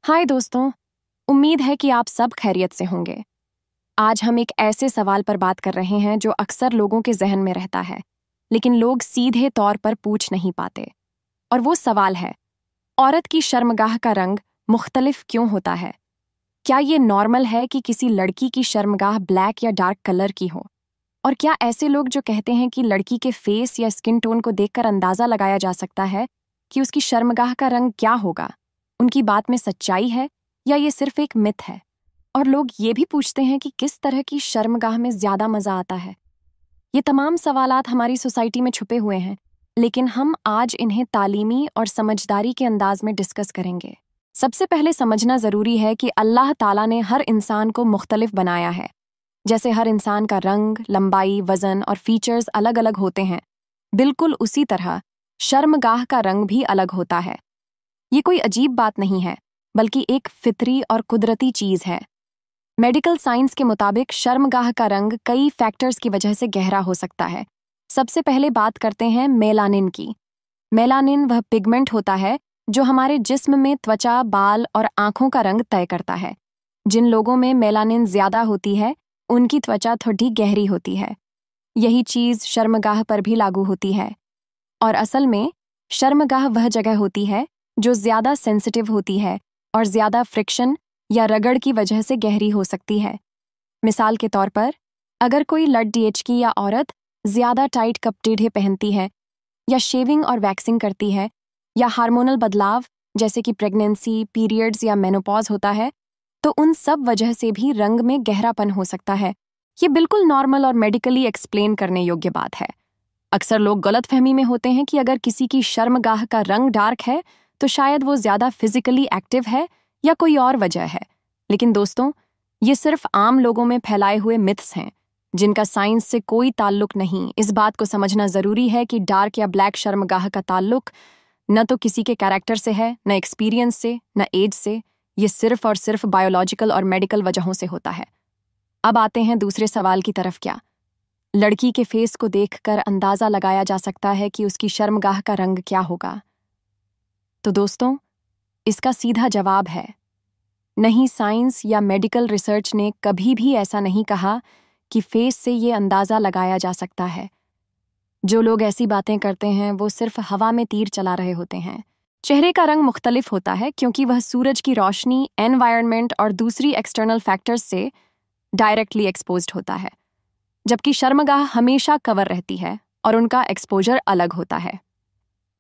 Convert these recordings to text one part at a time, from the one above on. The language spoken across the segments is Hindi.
हाय दोस्तों, उम्मीद है कि आप सब खैरियत से होंगे। आज हम एक ऐसे सवाल पर बात कर रहे हैं जो अक्सर लोगों के जहन में रहता है, लेकिन लोग सीधे तौर पर पूछ नहीं पाते। और वो सवाल है, औरत की शर्मगाह का रंग मुख्तलिफ क्यों होता है? क्या ये नॉर्मल है कि किसी लड़की की शर्मगाह ब्लैक या डार्क कलर की हो? और क्या ऐसे लोग जो कहते हैं कि लड़की के फेस या स्किन टोन को देखकर अंदाजा लगाया जा सकता है कि उसकी शर्मगाह का रंग क्या होगा, उनकी बात में सच्चाई है या ये सिर्फ एक मिथ है? और लोग ये भी पूछते हैं कि किस तरह की शर्मगाह में ज्यादा मजा आता है। ये तमाम सवालात हमारी सोसाइटी में छुपे हुए हैं, लेकिन हम आज इन्हें तालीमी और समझदारी के अंदाज में डिस्कस करेंगे। सबसे पहले समझना जरूरी है कि अल्लाह ताला ने हर इंसान को मुख्तलिफ बनाया है। जैसे हर इंसान का रंग, लंबाई, वजन और फीचर्स अलग अलग होते हैं, बिल्कुल उसी तरह शर्मगाह का रंग भी अलग होता है। ये कोई अजीब बात नहीं है, बल्कि एक फितरी और कुदरती चीज है। मेडिकल साइंस के मुताबिक शर्मगाह का रंग कई फैक्टर्स की वजह से गहरा हो सकता है। सबसे पहले बात करते हैं मेलानिन की। मेलानिन वह पिगमेंट होता है जो हमारे जिस्म में त्वचा, बाल और आंखों का रंग तय करता है। जिन लोगों में मेलानिन ज्यादा होती है, उनकी त्वचा थोड़ी गहरी होती है। यही चीज शर्मगाह पर भी लागू होती है। और असल में शर्मगाह वह जगह होती है जो ज्यादा सेंसिटिव होती है और ज्यादा फ्रिक्शन या रगड़ की वजह से गहरी हो सकती है। मिसाल के तौर पर, अगर कोई लड़की की या औरत ज्यादा टाइट कपड़े पहनती है, या शेविंग और वैक्सिंग करती है, या हार्मोनल बदलाव जैसे कि प्रेगनेंसी, पीरियड्स या मेनोपॉज होता है, तो उन सब वजह से भी रंग में गहरापन हो सकता है। ये बिल्कुल नॉर्मल और मेडिकली एक्सप्लेन करने योग्य बात है। अक्सर लोग गलतफहमी में होते हैं कि अगर किसी की शर्मगाह का रंग डार्क है तो शायद वो ज्यादा फिजिकली एक्टिव है या कोई और वजह है। लेकिन दोस्तों, ये सिर्फ आम लोगों में फैलाए हुए मिथ्स हैं, जिनका साइंस से कोई ताल्लुक नहीं। इस बात को समझना जरूरी है कि डार्क या ब्लैक शर्मगाह का ताल्लुक न तो किसी के कैरेक्टर से है, न एक्सपीरियंस से, न एज से। ये सिर्फ और सिर्फ बायोलॉजिकल और मेडिकल वजहों से होता है। अब आते हैं दूसरे सवाल की तरफ। क्या लड़की के फेस को देखकर अंदाजा लगाया जा सकता है कि उसकी शर्मगाह का रंग क्या होगा? तो दोस्तों, इसका सीधा जवाब है नहीं। साइंस या मेडिकल रिसर्च ने कभी भी ऐसा नहीं कहा कि फेस से ये अंदाजा लगाया जा सकता है। जो लोग ऐसी बातें करते हैं वो सिर्फ हवा में तीर चला रहे होते हैं। चेहरे का रंग मुख्तलिफ होता है क्योंकि वह सूरज की रोशनी, एनवायरनमेंट और दूसरी एक्सटर्नल फैक्टर्स से डायरेक्टली एक्सपोज्ड होता है, जबकि शर्मगाह हमेशा कवर रहती है और उनका एक्सपोजर अलग होता है।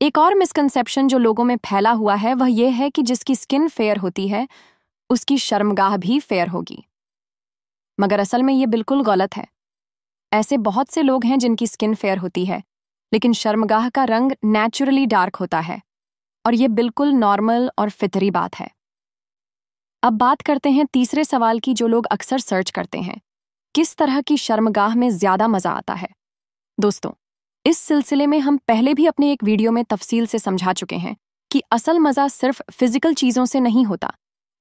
एक और मिसकंसेप्शन जो लोगों में फैला हुआ है वह यह है कि जिसकी स्किन फेयर होती है उसकी शर्मगाह भी फेयर होगी, मगर असल में ये बिल्कुल गलत है। ऐसे बहुत से लोग हैं जिनकी स्किन फेयर होती है, लेकिन शर्मगाह का रंग नेचुरली डार्क होता है, और ये बिल्कुल नॉर्मल और फितरी बात है। अब बात करते हैं तीसरे सवाल की, जो लोग अक्सर सर्च करते हैं, किस तरह की शर्मगाह में ज्यादा मजा आता है? दोस्तों, इस सिलसिले में हम पहले भी अपने एक वीडियो में तफसील से समझा चुके हैं कि असल मजा सिर्फ फिजिकल चीजों से नहीं होता,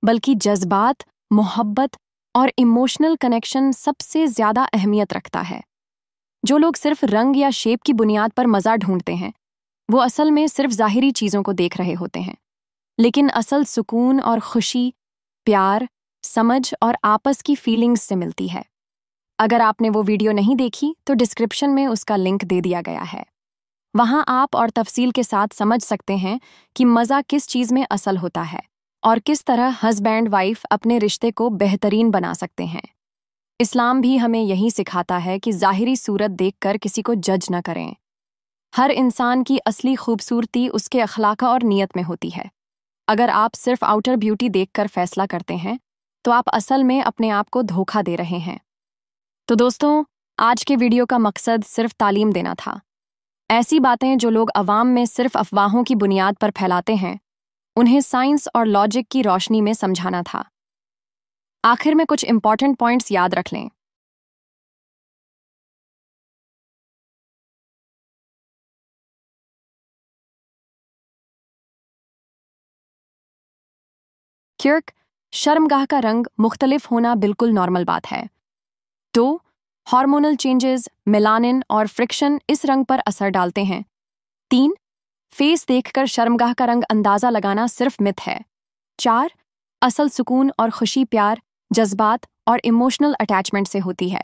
बल्कि जज्बात, मोहब्बत और इमोशनल कनेक्शन सबसे ज्यादा अहमियत रखता है। जो लोग सिर्फ रंग या शेप की बुनियाद पर मजा ढूंढते हैं, वो असल में सिर्फ जाहिरी चीजों को देख रहे होते हैं। लेकिन असल सुकून और खुशी प्यार, समझ और आपस की फीलिंग्स से मिलती है। अगर आपने वो वीडियो नहीं देखी तो डिस्क्रिप्शन में उसका लिंक दे दिया गया है। वहां आप और तफसील के साथ समझ सकते हैं कि मजा किस चीज में असल होता है और किस तरह हस्बैंड वाइफ अपने रिश्ते को बेहतरीन बना सकते हैं। इस्लाम भी हमें यही सिखाता है कि जाहिरी सूरत देखकर किसी को जज न करें। हर इंसान की असली खूबसूरती उसके अखलाक और नियत में होती है। अगर आप सिर्फ आउटर ब्यूटी देखकर फैसला करते हैं तो आप असल में अपने आप को धोखा दे रहे हैं। तो दोस्तों, आज के वीडियो का मकसद सिर्फ तालीम देना था। ऐसी बातें जो लोग अवाम में सिर्फ अफवाहों की बुनियाद पर फैलाते हैं, उन्हें साइंस और लॉजिक की रोशनी में समझाना था। आखिर में कुछ इंपॉर्टेंट पॉइंट्स याद रख लें। क्योंकि शर्मगाह का रंग मुख्तलिफ होना बिल्कुल नॉर्मल बात है। तो हार्मोनल चेंजेस, मेलानिन और फ्रिक्शन इस रंग पर असर डालते हैं। 3. फेस देखकर शर्मगाह का रंग अंदाजा लगाना सिर्फ मिथ है। 4. असल सुकून और खुशी प्यार, जज्बात और इमोशनल अटैचमेंट से होती है।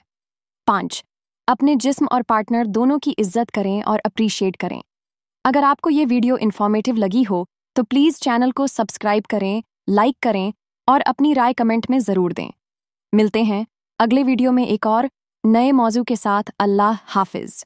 5. अपने जिस्म और पार्टनर दोनों की इज्जत करें और अप्रिशिएट करें। अगर आपको ये वीडियो इन्फॉर्मेटिव लगी हो तो प्लीज़ चैनल को सब्सक्राइब करें, लाइक करें और अपनी राय कमेंट में ज़रूर दें। मिलते हैं अगले वीडियो में एक और नए मौजू के साथ। अल्लाह हाफिज़।